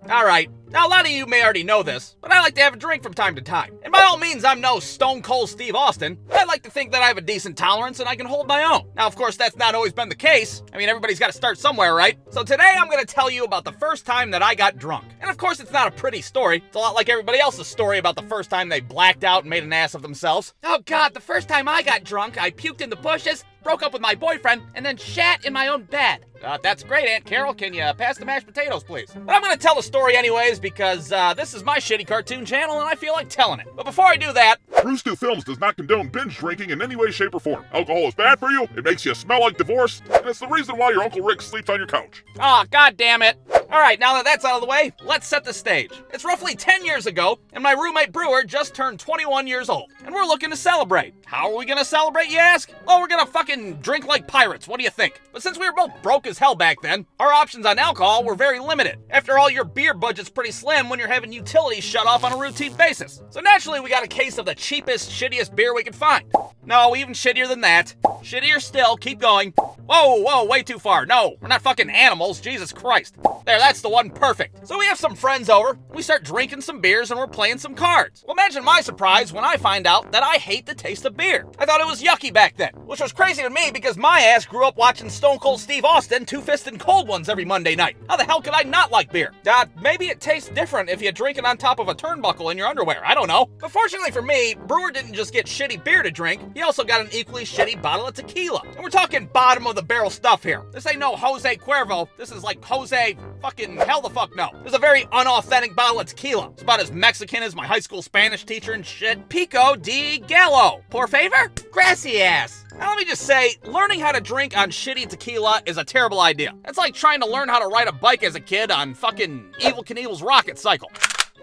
Alright, now a lot of you may already know this, but I like to have a drink from time to time. And by all means, I'm no Stone Cold Steve Austin, but I like to think that I have a decent tolerance and I can hold my own. Now, of course, that's not always been the case. I mean, everybody's got to start somewhere, right? So today, I'm going to tell you about the first time that I got drunk. And of course, it's not a pretty story. It's a lot like everybody else's story about the first time they blacked out and made an ass of themselves. Oh God, the first time I got drunk, I puked in the bushes, broke up with my boyfriend, and then shat in my own bed. That's great, Aunt Carol. Can you pass the mashed potatoes, please? But I'm gonna tell the story anyways because this is my shitty cartoon channel and I feel like telling it. But before I do that, Bruce 2 Films does not condone binge drinking in any way, shape, or form. Alcohol is bad for you, it makes you smell like divorce, and it's the reason why your Uncle Rick sleeps on your couch. God damn it. Alright, now that that's out of the way, let's set the stage. It's roughly 10 years ago, and my roommate Brewer just turned 21 years old, and we're looking to celebrate. How are we gonna celebrate, you ask? Oh, we're gonna fucking drink like pirates, what do you think? But since we were both broke as hell back then, our options on alcohol were very limited. After all, your beer budget's pretty slim when you're having utilities shut off on a routine basis. So naturally, we got a case of the cheapest, shittiest beer we could find. No, even shittier than that. Shittier still, keep going. Whoa, way too far. No, we're not fucking animals, Jesus Christ. There, that's the one, perfect. So we have some friends over, we start drinking some beers and we're playing some cards. Well, imagine my surprise when I find out that I hate the taste of beer. I thought it was yucky back then, which was crazy to me because my ass grew up watching Stone Cold Steve Austin two-fisted cold ones every Monday night. How the hell could I not like beer? Maybe it tastes different if you drink it on top of a turnbuckle in your underwear, I don't know. But fortunately for me, Brewer didn't just get shitty beer to drink, he also got an equally shitty bottle of tequila. And we're talking bottom of the barrel stuff here. This ain't no Jose Cuervo, this is like Jose fucking hell the fuck no. This is a very unauthentic bottle of tequila. It's about as Mexican as my high school Spanish teacher and shit. Pico de Gallo. Por favor? Grassy ass. Now let me just say, learning how to drink on shitty tequila is a terrible idea. It's like trying to learn how to ride a bike as a kid on fucking Evel Knievel's rocket cycle.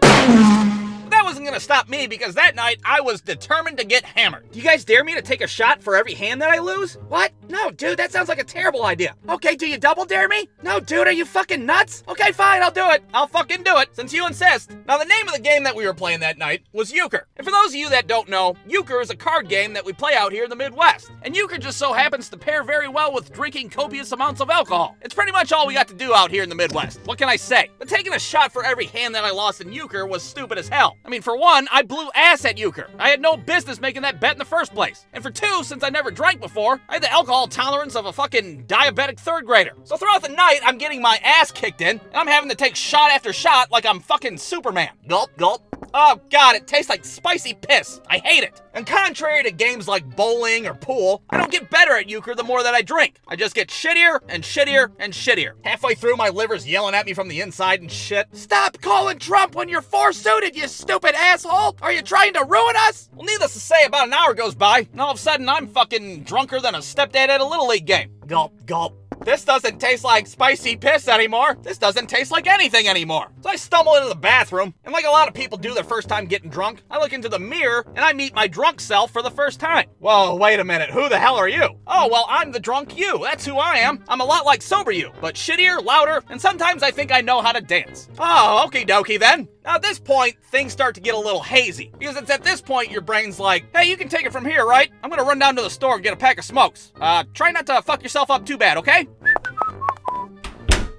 That wasn't gonna stop me because that night I was determined to get hammered. Do you guys dare me to take a shot for every hand that I lose? What? No, dude, that sounds like a terrible idea. Okay, do you double dare me? No, dude, are you fucking nuts? Okay, fine, I'll do it. I'll fucking do it, since you insist. Now, the name of the game that we were playing that night was Euchre. And for those of you that don't know, Euchre is a card game that we play out here in the Midwest. And Euchre just so happens to pair very well with drinking copious amounts of alcohol. It's pretty much all we got to do out here in the Midwest. What can I say? But taking a shot for every hand that I lost in Euchre was stupid as hell. I mean, for one, I blew ass at Euchre. I had no business making that bet in the first place. And for two, since I never drank before, I had the alcohol tolerance of a fucking diabetic third grader. So throughout the night, I'm getting my ass kicked in, and I'm having to take shot after shot like I'm fucking Superman. Gulp, gulp. Oh God, it tastes like spicy piss. I hate it. And contrary to games like bowling or pool, I don't get better at Euchre the more that I drink. I just get shittier and shittier and shittier. Halfway through, my liver's yelling at me from the inside and shit. Stop calling Trump when you're four-suited, you stupid asshole! Are you trying to ruin us? Well, needless to say, about an hour goes by, and all of a sudden I'm fucking drunker than a stepdad at a Little League game. Gulp, gulp. This doesn't taste like spicy piss anymore. This doesn't taste like anything anymore. So I stumble into the bathroom, and like a lot of people do their first time getting drunk, I look into the mirror, and I meet my drunk self for the first time. Whoa, wait a minute, who the hell are you? Oh, well, I'm the drunk you. That's who I am. I'm a lot like sober you, but shittier, louder, and sometimes I think I know how to dance. Oh, okie dokie then. Now at this point, things start to get a little hazy, because it's at this point your brain's like, hey, you can take it from here, right? I'm gonna run down to the store and get a pack of smokes. Try not to fuck yourself up too bad, okay?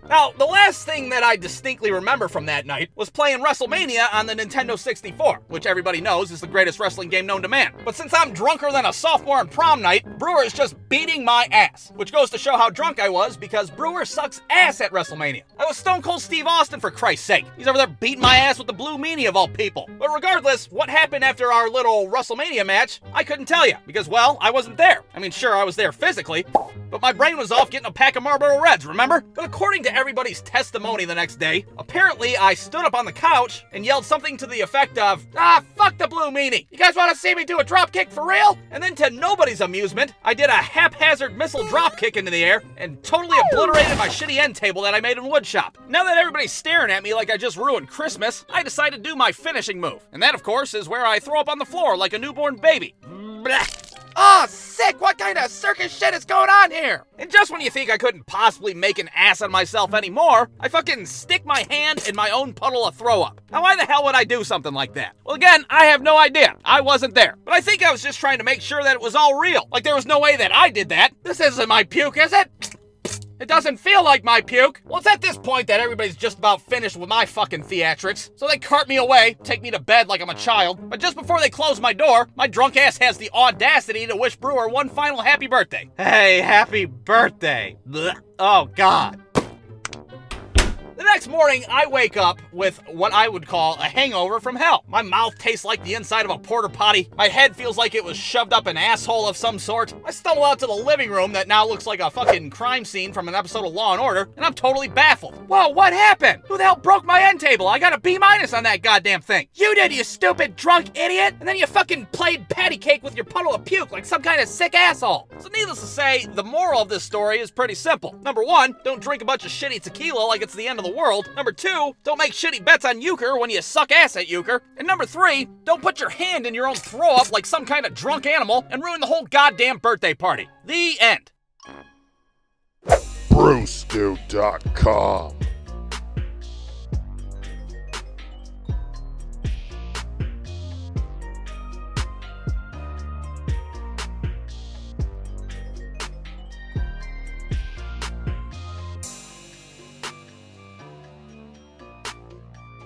Now, the last thing that I distinctly remember from that night was playing WrestleMania on the Nintendo 64, which everybody knows is the greatest wrestling game known to man. But since I'm drunker than a sophomore on prom night, Brewer is just beating my ass, which goes to show how drunk I was because Brewer sucks ass at WrestleMania. I was Stone Cold Steve Austin, for Christ's sake. He's over there beating my ass with the Blue Meanie of all people. But regardless, what happened after our little WrestleMania match, I couldn't tell you because, well, I wasn't there. I mean, sure, I was there physically, but my brain was off getting a pack of Marlboro Reds, remember? But according to everybody's testimony the next day, apparently I stood up on the couch and yelled something to the effect of, fuck the Blue Meanie. You guys want to see me do a drop kick for real? And then to nobody's amusement, I did a haphazard missile drop kick into the air and totally obliterated my shitty end table that I made in woodshop. Now that everybody's staring at me like I just ruined Christmas, I decided to do my finishing move. And that, of course, is where I throw up on the floor like a newborn baby. Blah. Oh, sick! What kind of circus shit is going on here? And just when you think I couldn't possibly make an ass of myself anymore, I fucking stick my hand in my own puddle of throw up. Now why the hell would I do something like that? Well, again, I have no idea. I wasn't there. But I think I was just trying to make sure that it was all real. Like there was no way that I did that. This isn't my puke, is it? It doesn't feel like my puke. Well, it's at this point that everybody's just about finished with my fucking theatrics. So they cart me away, take me to bed like I'm a child. But just before they close my door, my drunk ass has the audacity to wish Brewer one final happy birthday. Hey, happy birthday. Blech. Oh, God. The next morning, I wake up with what I would call a hangover from hell. My mouth tastes like the inside of a porta potty. My head feels like it was shoved up an asshole of some sort. I stumble out to the living room that now looks like a fucking crime scene from an episode of Law & Order, and I'm totally baffled. Whoa, what happened? Who the hell broke my end table? I got a B- on that goddamn thing. You did, you stupid drunk idiot! And then you fucking played patty cake with your puddle of puke like some kind of sick asshole. So needless to say, the moral of this story is pretty simple. Number one, don't drink a bunch of shitty tequila like it's the end of the world. Number two, don't make shitty bets on euchre when you suck ass at euchre. And number three, don't put your hand in your own throw up like some kind of drunk animal and ruin the whole goddamn birthday party. The end. Brewstew.com